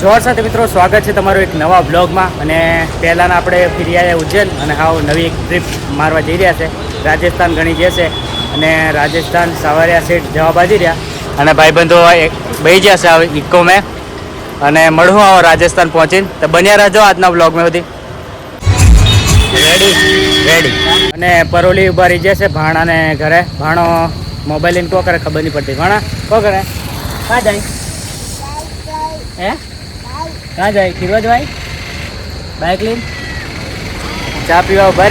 જોર સાથે મિત્રો સ્વાગત છે તમારું એક નવા બ્લોગમાં. અને પહેલાંના આપણે ફરી આવ્યા ઉજ્જૈન અને હાવ નવી એક ટ્રીપ મારવા જઈ રહ્યા છે. રાજસ્થાન ઘણી જશે અને રાજસ્થાન સાવરિયા સેટ જવા બાજી રહ્યા અને ભાઈબંધો બેસી ગયા છે હવે ઇકો મેં અને મળું આવો રાજસ્થાન પહોંચીને. તો બન્યા રહેજો આજના બ્લોગમાં બધી રેડી. અને પરોલી ઉભા રહી જશે ભાણાને ઘરે. ભાણો મોબાઈલ લઈને કો કરે ખબર નહીં પડતી. ભાણા કો કરે ક્યાં જાય હે ક્યાં જાય ખીરવાજભાઈ બાઇક લઈને ચા પીવા ઉભા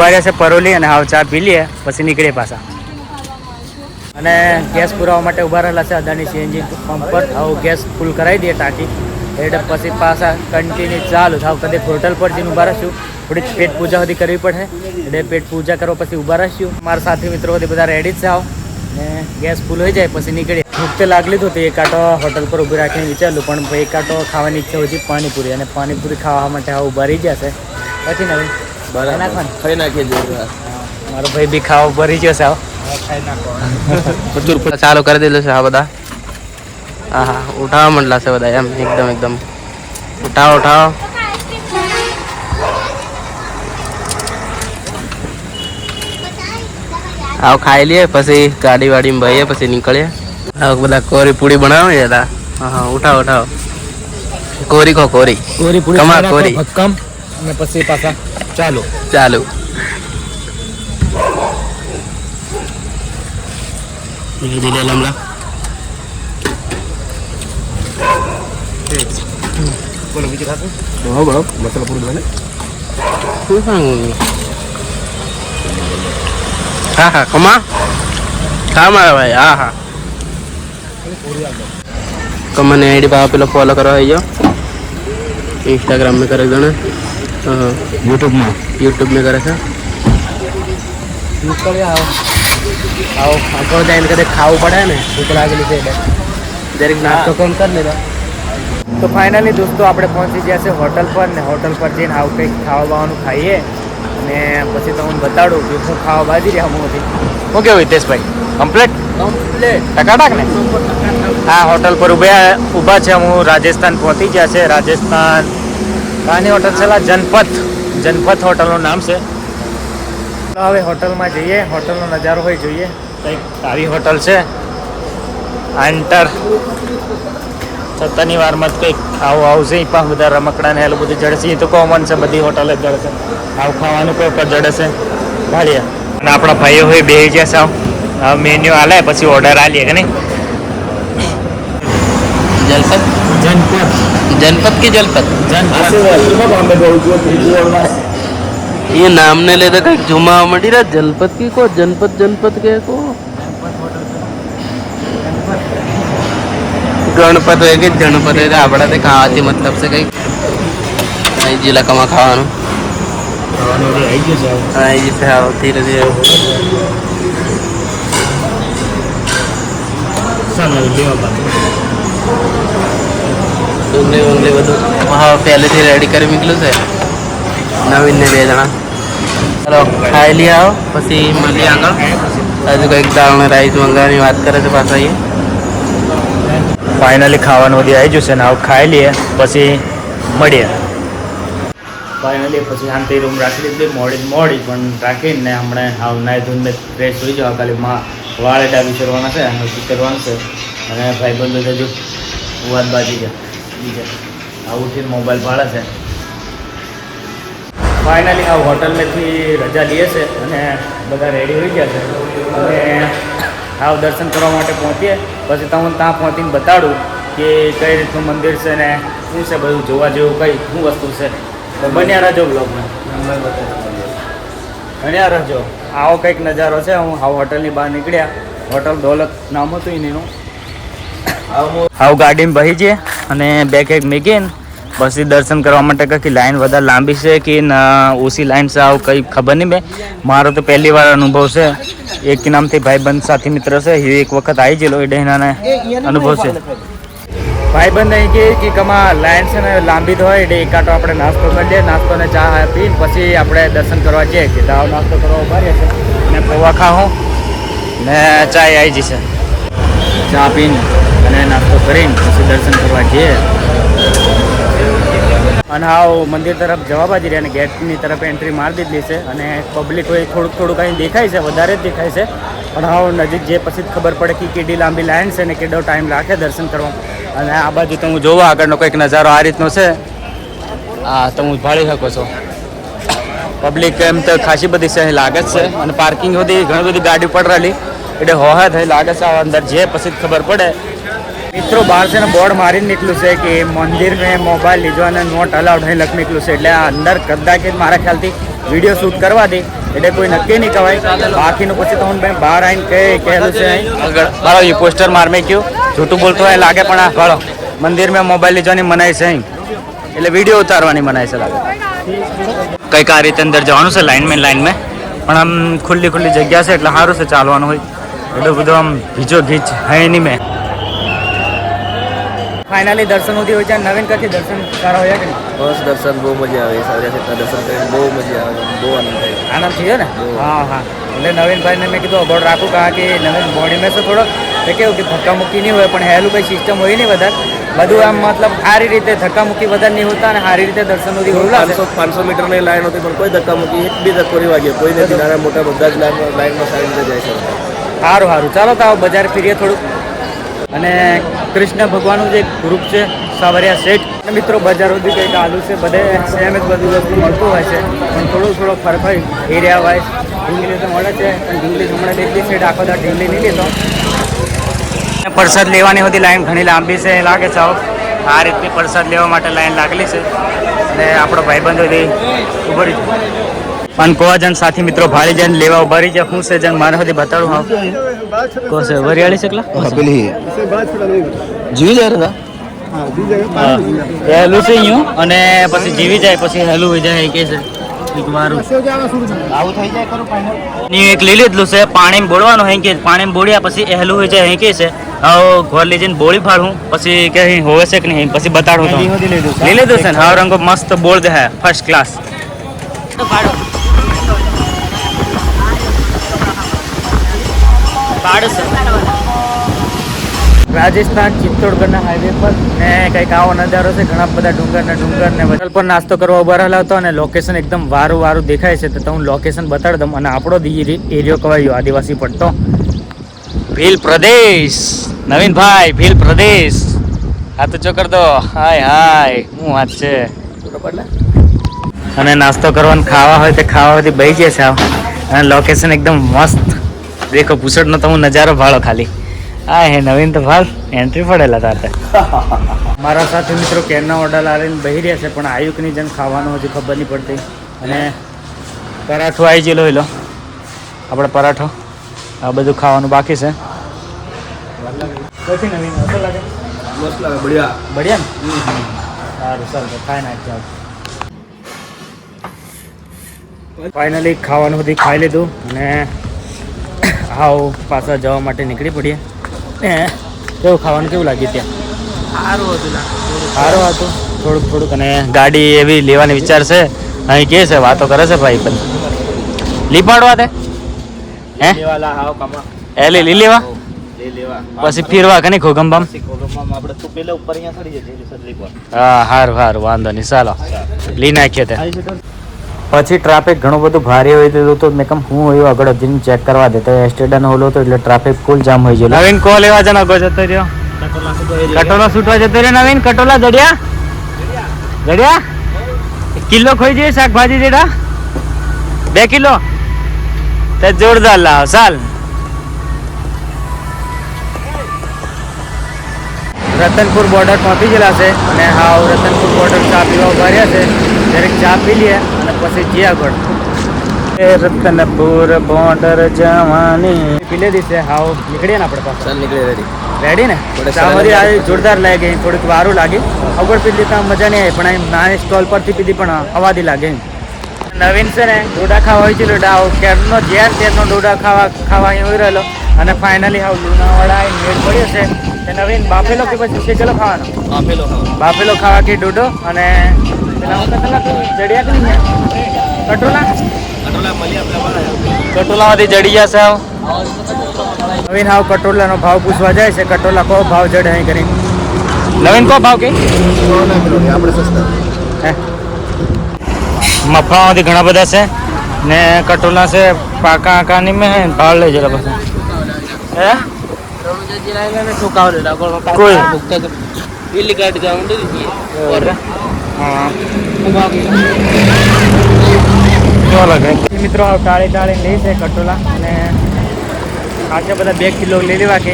રહ્યા છે પરોલી. અને હાવ ચા પી લઈએ પછી નીકળીએ પાછા. અને ગેસ પુરાવા માટે ઉભા રહેલા છે અદાણી સીએનજી પંપ પર. આવું ગેસ ફૂલ કરાવી દઈએ ટાંકી એટલે પછી પાછા કન્ટિન્યુ ચાલુ થાવ. કદી હોટલ પર જઈને ઉભા રહીશું. થોડીક પેટ પૂજા સુધી કરવી પડે એટલે પેટ પૂજા કરવા પછી ઉભા રહીશું. મારા સાથી મિત્રો બધી બધા રેડી જ છે. આવ ને ગેસ ફૂલ હોય જાય પછી નીકળીએ. ભૂખ તો લાગલી હતી. એક આટો હોટલ પર ઊભી રાખીને વિચારલું પણ એક આટો ખાવાની ઈચ્છા હોય છે પાણીપુરી. અને પાણીપુરી ખાવા માટે હા ઉભા રહી ગયા છે. પછી ને બરાબર નાખવાનું ખાઈ નાખીએ. મારો ભાઈ બી ખાવા ઉભા રહી ગયો છે. આવ ચાલુ કરી દીધું છે આ બધા. હા હા ઉઠાવવા માંડલા છે બધા એમ એકદમ ઉઠાવો. આવ ખાઈ લઈએ પછી ગાડી વાડીમાં ભાઈએ પછી નીકળીએ. આવ બધા કોરી પૂરી બનાવે હતા. હા ઉઠાવો કોરી પૂરી કમા કોરી ભક્કમ અને પછી પાછા ચાલુ લમલા બોલો બીજું ખાતું બરાબર મસાલા પૂરી બને શું सांगू હા કમા ખા મારા ભાઈ. હા કમાને આઈડી પર પેલો ફોલો કરવા આવી જાઓ. इंस्टाग्राम में करे जाना. यूट्यूब में करे છે. આવો આખો ટાઈમ કદે ખાવું પડે ને ભૂખ લાગેલી છે એટલે દરેક નાસ્તો કોણ કરી લેતા. તો ફાઇનલી દોસ્તો આપણે પહોંચી ગયા છે હોટલ પર. ને હોટલ પર જઈને આવું કંઈક ખાવા બાવાનું ખાઈએ અને પછી તમને બતાડું કે હું ખાવા બાજી રહ્યા હમણાંથી. શું કેવું હિતેશભાઈ? કમ્પ્લીટ ટકાટક ને? હા હોટલ પર ઊભા છે. હું રાજસ્થાન પહોંચી ગયા છે. રાજસ્થાન કાની હોટલ છે જનપથ હોટલનું નામ છે. હવે હોટલમાં જઈએ. હોટલનો નજારો હોય જોઈએ. કંઈક સારી હોટલ છે. આંટર સત્તાની વારમાં જ કંઈક આવું આવશે. પણ બધા રમકડા ને એલું બધું જડશે. એ તો કોમન છે બધી હોટલ જ જડશે. આવું ખાવાનું કોઈ પર જડશે ભાળીએ. અને આપણા ભાઈઓ હોય બે ગયા સાવ હવે મેન્યુ હાલે પછી ઓર્ડર આલીએ કે નહીં. जनपद ये नाम ने लेते कहीं जुमा मटी रहा. जनपद की को जनपद के को गणपत है कि जनपद है આપડા તે ખાવાથી મતલબ છે કઈ અહીં જિલ્લા કમા ખાવાનું આવી જશે. આવો ધીરે ધીરે ડુંગળી બધું હા પહેલેથી રેડી કરી મૂકેલું છે. નવીન ને બે જણા ચાલો ખાઈ લઈએ. આવો પછી મળીએ આગળ. હજુ કંઈક દાળ ને રાઈસ મંગાવવાની વાત કરે છે પાછા અહીંયા. ફાઇનલી ખાવાનું બધી આવી જશે ને હવે ખાઈ લઈએ પછી મળીએ. ફાઇનલી પછી શાંતિ રૂમ રાખી લીધી. મોડી પણ રાખીને હમણાં હાવ નાઈ ધોઈને ફ્રેશ થઈ જાવ. ખાલી વાળે ડાબી કરવાના છે કરવાનું છે. અને ભાઈબંધો હજુ વાત બાજી ગયા બીજા આ ઉઠીને મોબાઈલ ભાડે છે. ફાઇનલી આ હોટલમાંથી રજા લઈએ છે અને બધા રેડી હોઈ ગયા છે. અને આવ દર્શન કરવા માટે પહોંચીએ પછી તમને ત્યાં પહોંચીને બતાડું કે કઈ રીતનું મંદિર છે ને શું છે બધું જોવા જેવું કઈ શું વસ્તુ છે. તો બન્યા રહેજો બ્લોગમાં. બન્યા રહેજો. આવો કંઈક નજારો છે. હું આવ હોટલની બહાર નીકળ્યા. હોટલ દોલત નામ હતું એનું. આવું ગાડીમાં બહી જઈએ અને બે કંઈક મેગીને પછી દર્શન કરવા માટે કંઈક લાઈન વધારે લાંબી છે કે ઓછી લાઈન છે આવું કંઈ ખબર નહીં. મારો તો પહેલી વાર અનુભવ છે. એક નામથી ભાઈબંધ સાથી મિત્ર છે એ એક વખત આવી ગયેલો એ ડેનાને અનુભવ છે. ભાઈબંધ અહીં કે કમાં લાઈન છે ને લાંબી તો હોય એટલે એક આટો આપણે નાસ્તો કરી લઈએ. નાસ્તો ને ચા પીને પછી આપણે દર્શન કરવા જઈએ. કે દાવ નાસ્તો કરવા ઉભા રહે છે અને પૌવા ખાઉં ને ચાય આવી જશે. ચા પીને અને નાસ્તો કરીને પછી દર્શન કરવા જઈએ. અને હાવ મંદિર તરફ જવા બાજી રહ્યા અને ગેટની તરફ એન્ટ્રી મારી દીધલી છે અને પબ્લિક હોય થોડુંક અહીં દેખાય છે, વધારે જ દેખાય છે. પણ હાવ નજીક જે પછી જ ખબર પડે કે કેટલી લાંબી લાઈન છે ને કેટલો ટાઈમ રાખે દર્શન કરવા. અને આ બાજુ તો હું જોવા આગળનો કંઈક નજારો આ રીતનો છે. હા તો હું ભાળી શકો છો. પબ્લિક એમ તો ખાસી બધી છે અહીં લાગે જ છે અને પાર્કિંગ સુધી ઘણી બધી ગાડી પડેલી એટલે હોહા થઈ લાગે છે. અંદર જે પછી જ ખબર પડે. મિત્રો બહાર છે ને બોર્ડ મારીને નીકળ્યું છે કે મંદિર મેં મોબાઈલ લીધો અને નોટ અલાઉડ અહીં લખ નીકળ્યું છે. એટલે આ અંદર કદાચ મારા ખ્યાલથી વિડીયો શૂટ કરવા દે એટલે કોઈ નક્કી નહીં કહેવાય. બાકીનું પછી તો હું ભાઈ બહાર આવીને કહેલું છે અહીં આગળ મારો એ પોસ્ટર માર મેં કહ્યું જૂઠું બોલતો હોય લાગે પણ આ ભાળો મંદિર મેં મોબાઈલ લીધવાની મનાય છે અહીં એટલે વિડીયો ઉતારવાની મનાય છે લાગે. કંઈક આ રીતે અંદર જવાનું છે લાઈન મેં પણ આમ ખુલ્લી જગ્યા છે એટલે સારું છે ચાલવાનું હોય એટલું બધું આમ ભીજો ગીચ હે નહીં મેં. ફાઇનલી દર્શન હોતી હોય છે. નવીન કથી દર્શન સારા હોય કે નહીં? બસ દર્શન બહુ મજા આવે. સાવરિયા સીટના દર્શન કરીને બહુ મજા આવે, બહુ આનંદ થાય. આનંદ થયો ને? હા એટલે નવીનભાઈને મેં કીધું અબોર્ડ રાખું કારણ કે નવીન બોડી મેં તો થોડો કેવું કે ધક્કા મૂકી નહીં હોય પણ હેલું કંઈ સિસ્ટમ હોય નહીં વધારે બધું આમ મતલબ સારી રીતે ધક્કા મૂકી વધારે નહીં હોતા અને સારી રીતે દર્શન હોતી હોય. 500 મીટરની લાઈન હતી પણ કોઈ ધક્કા મૂકી એક બી ધક્કો નહીં વાગ્યો. કોઈ નથી, નાના મોટા બધા જ લાઈનમાં સારી રીતે જાય છે. સારું ચાલો તો આવો બજાર ફરીએ થોડુંક. અને કૃષ્ણ ભગવાનનું જે ગ્રુપ છે સાવરિયા સેટ અને મિત્રો બજાર સુધી કંઈક આલુ છે બધે સેમ જ બધું વસ્તુ મળતું હોય છે પણ થોડો ફરક હોય એરિયા વાઇઝ. ઢીંગલી તો મળે છે પણ ઢીંગલી હમણાં એટલી સેટ આખો દા ઢીંગલી નહીં લેતો. પ્રસાદ લેવાની હતી લાઈન ઘણી લાંબી છે લાગે છે. આ રીતની પ્રસાદ લેવા માટે લાઈન લાગેલી છે અને આપણો ભાઈબંધ હતી ઉભો રહી પણ કોવા જણ સાથી મિત્રો ભાળી જઈને લેવા ઉભા રહી જાય. શું છે જણ મારા સુધી બતાડું હા કો છે વરિયાળી છે એકલા જીવી જાય હેલું છે અહીંયા અને પછી જીવી જાય પછી હેલું હોય જાય કે છે એક લઈ લીધલું છે પાણી બોળવાનું હે કે પાણી બોળ્યા પછી હેલું હોય જાય કે છે. હવે ઘર લઈ જઈને બોળી ફાડું પછી કે હોવે છે કે નહીં પછી બતાડું તો લઈ લીધું છે ને. હા રંગો મસ્ત બોળ દે હે ફર્સ્ટ ક્લાસ. રાજસ્થાન ચિત્તોડગઢના હાઈવે પર ને કંઈક આવો નજારો છે. ઘણા બધા ડુંગર ને વચલ પર નાસ્તો કરવા ઉભા રહેલા હતો અને લોકેશન એકદમ વારું દેખાય છે તો હું લોકેશન બતાડી દઉં. અને આપણો એરિયો કવાયો આદિવાસી પટ્ટો ભીલ પ્રદેશ. નવીનભાઈ ભીલ પ્રદેશ હા તો ચો કર દો. હાય હું વાત છે. અને નાસ્તો કરવાનું ખાવા હોય તો ખાવાથી બહી જાય છે. અને લોકેશન એકદમ મસ્ત દેખો પૂછડનો તો હું નજારો ભાળો ખાલી. હા હે નવીન તો ભાલ એન્ટ્રી પડેલા તારે. મારા સાથે મિત્રો કેરના ઓર્ડર આવીને બહી રહ્યા છે પણ આયુકની જેમ ખાવાનું હજી ખબર નહીં પડતી. અને પરાઠો આવી ગયેલો એલો આપણે પરાઠો આ બધું ખાવાનું બાકી છે. પછી નવીન અસર લાગે મસ્ત લાગે, બઢિયા ને સારું તો ખાઈ નાખજો. ફાઇનલી ખાવાનું બધી ખાઈ લીધું અને હાવ પાછા જવા માટે નીકળી પડીએ. કેવું ખાવાનું કેવું લાગ્યું ત્યાં? સારું હતું થોડુંક અને ગાડી એવી લેવાની વિચાર છે અહીં કે છે વાતો કરે છે ભાઈ પણ લીપાડવા દે હે લઈ લેવા પછી ફીરવા કે નહીં ખોગંબામ. હા સારું વાંધો નહીં ચાલો લઈ નાખીએ તે. પછી ટ્રાફિક ઘણું બધું ભારે હોય તો મેં કમ હું એવું આગળ જઈને ચેક કરવા દે તો એસ્ટેડાનો હોલો હતો એટલે ટ્રાફિક ફૂલ જામ હોય છે. નવીન કો લેવા જનો ગો જતો રહ્યો કટોલા છૂટવા જતો રહ્યો. નવીન કટોલા જડ્યા કિલો ખોઈ જઈએ શાકભાજી જેડા 2 કિલો તે જોરદાર લાવ ચાલ. રતનપુર બોર્ડર પહોંચી ગયેલા છે અને હાવ રતનપુર બોર્ડર ચા પીવા ઉભા રહ્યા છે. દરેક ચા પી લઈએ અને પછી જઈએ આગળ. રતનપુર બોર્ડર જવાની પી લીધી છે. હાવ નીકળીએ ને આપણે પાસે નીકળે રેડી ને ચા બધી આવી જોરદાર લાગી. થોડીક વારું લાગી અગળ પીધી તો મજા નહીં આવી પણ નાની સ્ટોલ પરથી પીધી પણ અવાદી લાગે. નવીન છે ને ડોડા ખાવા હોય છે ડોડા કેરનો તેરનો ડોડા ખાવા અહીં હોય રહેલો અને ફાઇનલી હાવ લુણાવાડા મેળ પડ્યો છે. નવીન બાફેલો કે પછી શેકેલો ખાવાનો? બાફેલો ખાવા કે ડોડો અને પેલા હું કતલા જડિયા કે નહીં કટોલામાંથી જડી જશે. નવીન હાવ કટોલાનો ભાવ પૂછવા જાય છે. કટોલા કો ભાવ જડે અહીં કરી. નવીન કો ભાવ કે મફામાંથી ઘણા બધા છે ને કટોલા છે પાકા આકાની મેં હે ભાવ લઈ જરા બસ હે કોઈ મિત્રો ટાળી ટાળી લઈ છે કટોલા અને આજે બધા 2 કિલો લઈ લેવા કે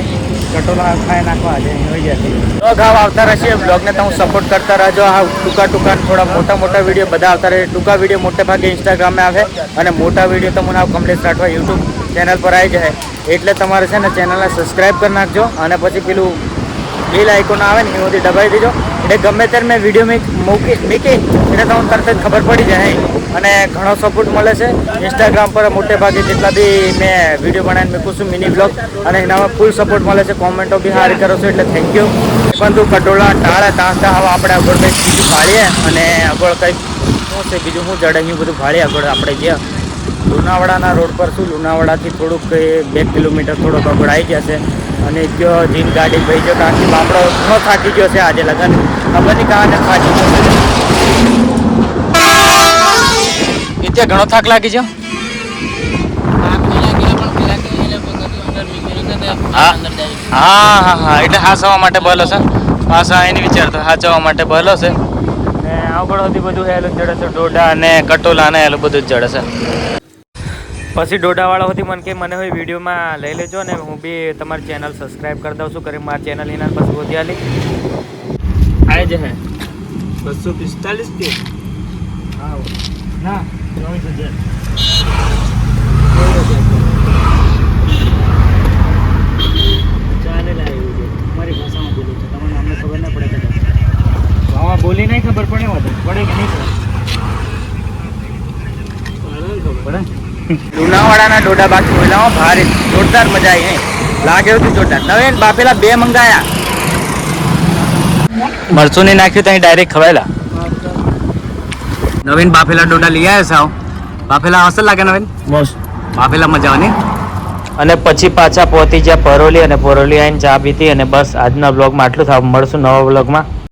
કટોલા ખાઈ નાખવા આજે હોઈ જશે બ્લોગ આવતા રહેશે બ્લોગને તો હું સપોર્ટ કરતા રહેજો આ ટૂંકા થોડા મોટા વિડીયો બધા આવતા રહે ટૂંકા વિડીયો મોટે ભાગે ઇન્સ્ટાગ્રામમાં આવે અને મોટા વિડીયો તો મને કમ્પ્લીટ રાઠવા યુટ્યુબ ચેનલ પર આવી જાય એટલે તમારે છે ને ચેનલને સબસ્ક્રાઈબ કરી નાખજો અને પછી પેલું બેલ આઇકોન આવે ને એ બધી દબાવી દેજો એટલે ગમે ત્યારે મેં વિડીયો મૂકી એટલે તમને તરત જ ખબર પડી જાય અને ઘણો સપોર્ટ મળે છે ઇન્સ્ટાગ્રામ પર મોટે ભાગે જેટલા બી મેં વિડીયો બનાવીને મૂકું છું મિની બ્લોગ અને એનામાં ફૂલ સપોર્ટ મળે છે કોમેન્ટો બી સારી કરો છો એટલે થેન્ક યુ પરંતુ કટોળા ટાળે તાંસતા હવે આપણે આગળ કંઈક બીજું ભાળીએ અને આગળ કંઈક શું છે બીજું શું જડે બધું ભાળીએ આગળ આપણે ગયા લુણાવાડાના રોડ પર શું લુણાવાડાથી થોડુંક 2 કિલોમીટર થોડોક આગળ આવી જશે અને જો જીન ગાડી ભાઈ જો આખી બાપડો ઘણો થાકી ગયો છે આજે લગન ખબર નહીં કાને થાકી ગયો છે ઘણો થાક લાગી ગયો હા એટલે હાસવા માટે બોલો છે પાછા એની વિચારતો હાચવા માટે બોલો છે ને આગળ સુધી બધું હેલું જડે છે ડોડા અને કટોલા ને હેલું બધું જ જડે છે પછી ડોડાવાળા હતી મને કે મને હોય વિડીયોમાં લઈ લેજો ને હું બી તમારી ચેનલ સબસ્ક્રાઈબ કરી દઉં છું કરી મારી ચેનલ એના પછી વધી આલી આવે છે હે 245 કે હા ના ચાલે લાવ્યું છે મારી ભાષામાં બોલું છું તમને અમને ખબર ના પડે કે આમાં બોલી નહીં ખબર પડે પડે કે નહીં પડે લુણાવાડાના ડોડા બાકી હોયલા ભારે જોરદાર મજા આવી હે લાગે હતું જોરદાર નવીન બાફેલા 2 મંગાયા મરચું નહીં નાખ્યું તો અહીં ડાયરેક્ટ ખવાયેલા નવીન બાફેલા ડોડા લઈ આવ્યા સાવ બાફેલા અસર લાગે નવીન બાફેલા મજા આવે અને પછી પાછા પહોંચી ગયા પરોલી અને પરોલી આવીને ચા પીધી અને બસ આજના બ્લોગમાં આટલું થાય મળશું નવા બ્લોગમાં